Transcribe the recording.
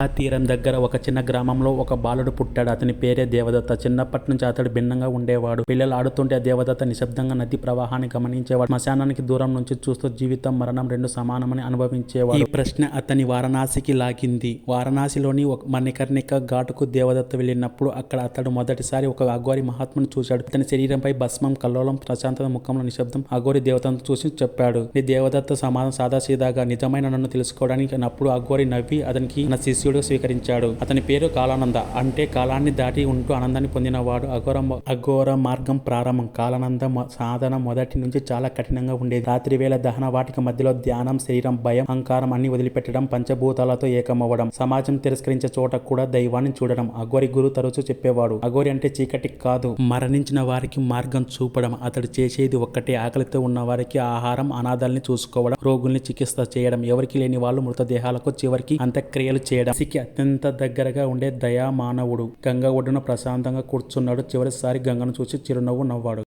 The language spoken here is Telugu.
ఆ తీరం దగ్గర ఒక చిన్న గ్రామంలో ఒక బాలుడు పుట్టాడు. అతని పేరే దేవదత్త. చిన్నప్పటి నుంచి అతడు భిన్నంగా ఉండేవాడు. పిల్లలు ఆడుతుంటే దేవదత్త నిశ్శబ్దంగా నది ప్రవాహాన్ని గమనించేవాడు. శ్మశానానికి దూరం నుంచి చూస్తూ జీవితం మరణం రెండు సమానమని అనుభవించేవాడు. ఈ ప్రశ్న అతని వారణాసికి లాగింది. వారణాసిలోని ఒక మణికర్ణిక ఘాటుకు దేవదత్త వెళ్ళినప్పుడు అక్కడ అతడు మొదటిసారి ఒక అఘోరి మహాత్ముని చూశాడు. అతని శరీరంపై భస్మం, కల్లోలం, ప్రశాంతత, ముఖంలో నిశ్శబ్దం. అఘోరి దేవతను చూసి చెప్పాడు. ఈ దేవదత్త సమాధానం సాదాసీదాగా, నిజమైన నన్ను తెలుసుకోవడానికి. అప్పుడు అఘోరి నవ్వి అతనికి తన శిష్యుడు స్వీకరించాడు. అతని పేరు కాలానంద, అంటే కాలాన్ని దాటి ఉంటూ ఆనందాన్ని పొందినవాడు. అఘోర మార్గం ప్రారంభం. కాలానంద సాధన మొదటి నుంచి చాలా కఠినంగా ఉండేది. రాత్రి వేళ దహన వాటిక మధ్యలో ధ్యానం, శరీరం, భయం, అహంకారం అన్ని వదిలిపెట్టడం, పంచభూతాలతో ఏకమవ్వడం, సమాజం తిరస్కరించే చోట కూడా దైవాన్ని చూడడం. అఘోరి గురు తరచూ చెప్పేవాడు, అఘోరి అంటే చీకటి కాదు, మరణించిన వారికి మార్గం చూపడం. అతడు చేసేది ఒక్కటే, ఆకలితో ఉన్న వారికి ఆహారం, అనాథల్ని చూసుకోవడం, రోగుల్ని చికిత్స చేయడం, ఎవరికి లేని వాళ్ళు మృతదేహాలకు చివరికి అంత్యక్రియలు చేయడం. కి అత్యంత దగ్గరగా ఉండే దయా మానవుడు. గంగ ఒడ్డున ప్రశాంతంగా కూర్చున్నాడు. చివరిసారి గంగను చూసి చిరునవ్వు నవ్వాడు.